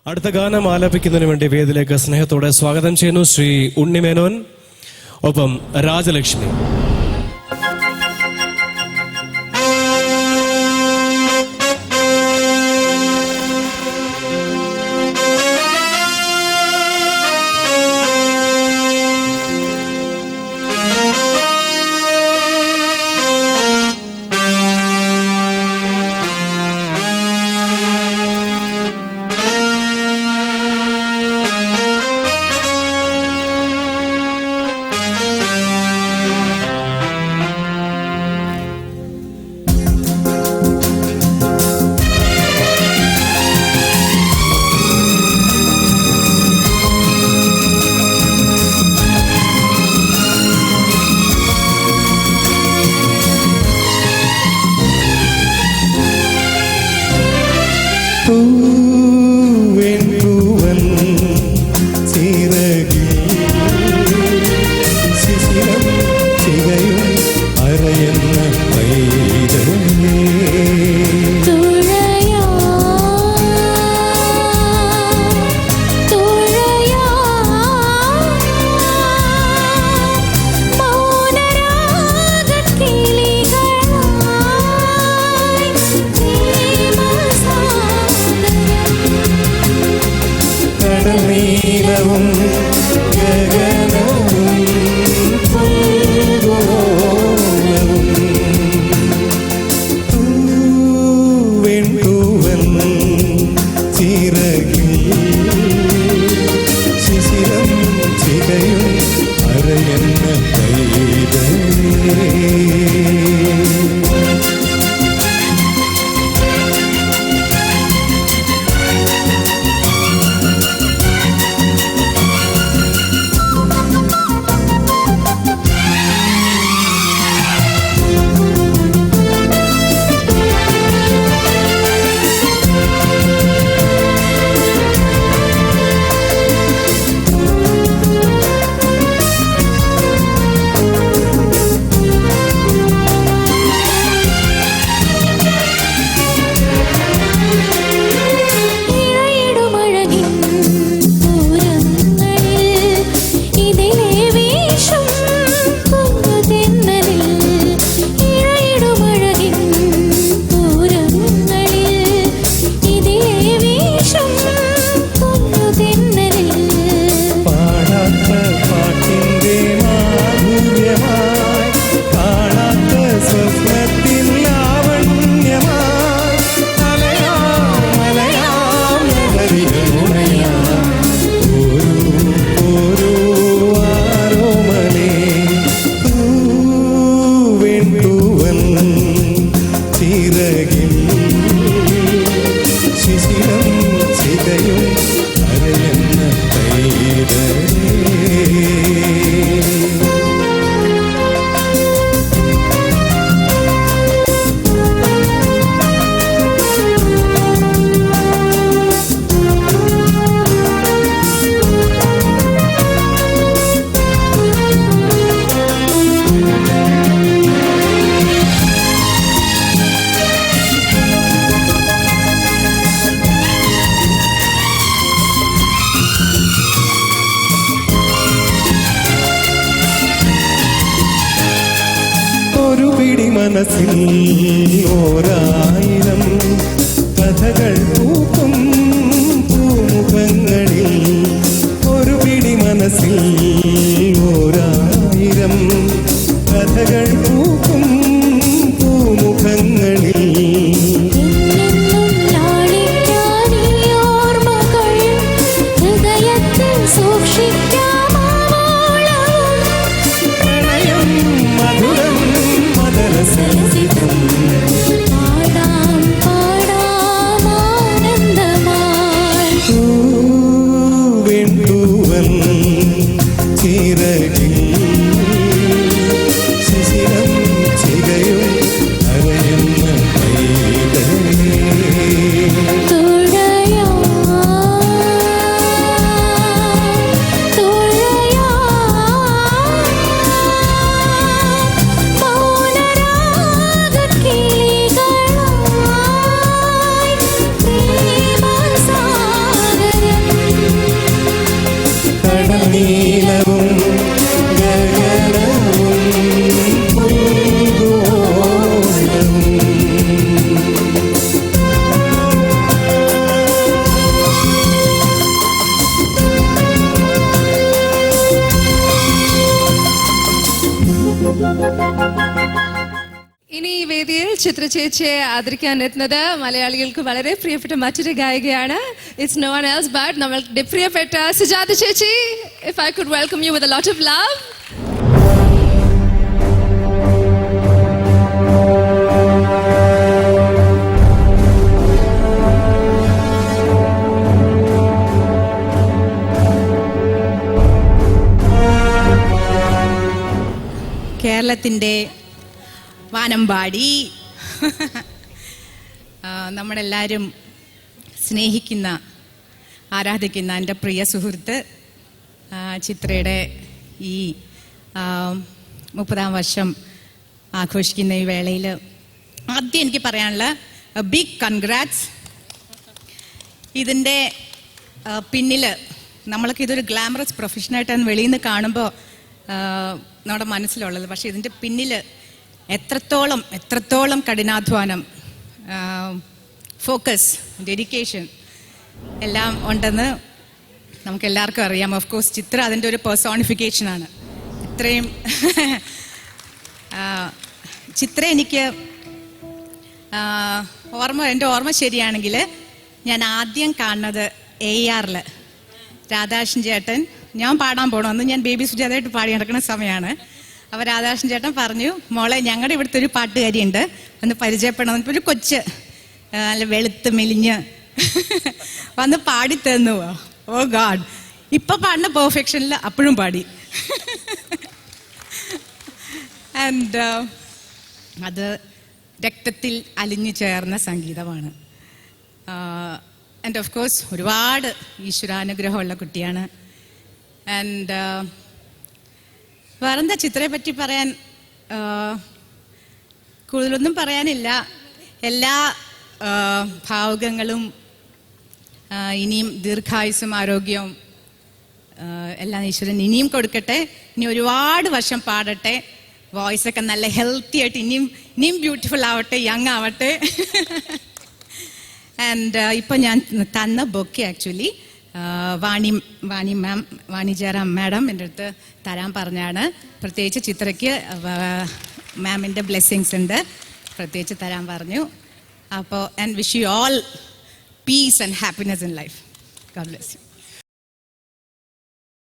അടുത്ത ഗാനം ആലപിക്കുന്നതിന് വേണ്ടി വേദിയിലേക്ക് സ്നേഹത്തോടെ സ്വാഗതം ചെയ്യുന്നു ശ്രീ ഉണ്ണിമേനോൻ, ഒപ്പം രാജലക്ഷ്മി. മനസ്സിൽ ഓരായിരം കഥകൾ പൂക്കും പൂമുഖങ്ങളിൽ, ഒരു പിടി മനസ്സിൽ ഓരായിരം കഥകൾ പൂക്കും പൂമുഖങ്ങളിൽ. ചിത്ര ചേച്ചിയെ ആദരിക്കാൻ എത്തുന്നത് മലയാളികൾക്ക് വളരെ പ്രിയപ്പെട്ട മറ്റൊരു ഗായികയാണ്. It's no one else but നമ്മളുടെ പ്രിയപ്പെട്ട സുജാത ചേച്ചി. If I could welcome you with a lot of love. കേരളത്തിൻ്റെ വാനമ്പാടി, നമ്മളെല്ലാവരും സ്നേഹിക്കുന്ന ആരാധിക്കുന്ന എൻ്റെ പ്രിയ സുഹൃത്ത് ചിത്രയുടെ ഈ 30-ാം വർഷം ആഘോഷിക്കുന്ന ഈ വേളയിൽ ആദ്യം എനിക്ക് പറയാനുള്ള ബിഗ് കൺഗ്രാറ്റ്സ്. ഇതിൻ്റെ പിന്നിൽ നമ്മൾക്ക് ഇതൊരു ഗ്ലാമറസ് പ്രൊഫഷനായിട്ടാണ് വെളിയിൽ നിന്ന് കാണുമ്പോൾ നമ്മുടെ മനസ്സിലുള്ളത്. പക്ഷേ ഇതിൻ്റെ പിന്നിൽ എത്രത്തോളം കഠിനാധ്വാനം, ഫോക്കസ്, ഡെഡിക്കേഷൻ എല്ലാം ഉണ്ടെന്ന് നമുക്ക് എല്ലാവർക്കും അറിയാം. ഓഫ് കോഴ്സ് ചിത്ര അതിൻ്റെ ഒരു പേഴ്സോണിഫിക്കേഷനാണ്. ഇത്രയും ചിത്ര എനിക്ക് എൻ്റെ ഓർമ്മ ശരിയാണെങ്കിൽ ഞാൻ ആദ്യം കാണുന്നത് ARL രാധാകൃഷ്ണൻ ചേട്ടൻ, ഞാൻ പാടാൻ പോകണം, അന്ന് ഞാൻ ബേബി സുജാതയായിട്ട് പാടി നടക്കുന്ന സമയമാണ്. അപ്പോൾ രാധാകൃഷ്ണൻ ചേട്ടൻ പറഞ്ഞു, മോളെ ഞങ്ങളുടെ ഇവിടുത്തെ ഒരു പാട്ടുകാരിയുണ്ട്, ഒന്ന് പരിചയപ്പെടണം. ഒരു കൊച്ച് നല്ല വെളുത്ത് മെലിഞ്ഞ് വന്ന് പാടി തന്നു. ഓ ഗാഡ്, ഇപ്പം പാടുന്ന പെർഫെക്ഷനിൽ അപ്പോഴും പാടി. ആൻഡ് അത് രക്തത്തിൽ അലിഞ്ഞു ചേർന്ന സംഗീതമാണ്. ആൻഡ് ഓഫ് കോഴ്സ് ഒരുപാട് ഈശ്വരാനുഗ്രഹമുള്ള കുട്ടിയാണ്. ആൻഡ് വേറെന്താ ചിത്രയെ പറ്റി പറയാൻ, കൂടുതലൊന്നും പറയാനില്ല. എല്ലാ ഭാവുകങ്ങളും ഇനിയും ദീർഘായുസ്സും ആരോഗ്യവും എല്ലാം ഈശ്വരൻ ഇനിയും കൊടുക്കട്ടെ. ഇനി ഒരുപാട് വർഷം പാടട്ടെ. വോയിസൊക്കെ നല്ല ഹെൽത്തി ആയിട്ട് ഇനിയും ബ്യൂട്ടിഫുൾ ആവട്ടെ, യങ് ആവട്ടെ. ആൻഡ് ഇപ്പം ഞാൻ തന്ന ബൊക്കെ ആക്ച്വലി വാണി ജയറാം മാഡം എൻ്റെ അടുത്ത് തരാൻ പറഞ്ഞാണ്. പ്രത്യേകിച്ച് ചിത്രയ്ക്ക് മാമിൻ്റെ ബ്ലെസ്സിങ്സ് ഉണ്ട്, പ്രത്യേകിച്ച് തരാൻ പറഞ്ഞു. അപ്പോൾ and wish you all piece and happiness in life. God bless you.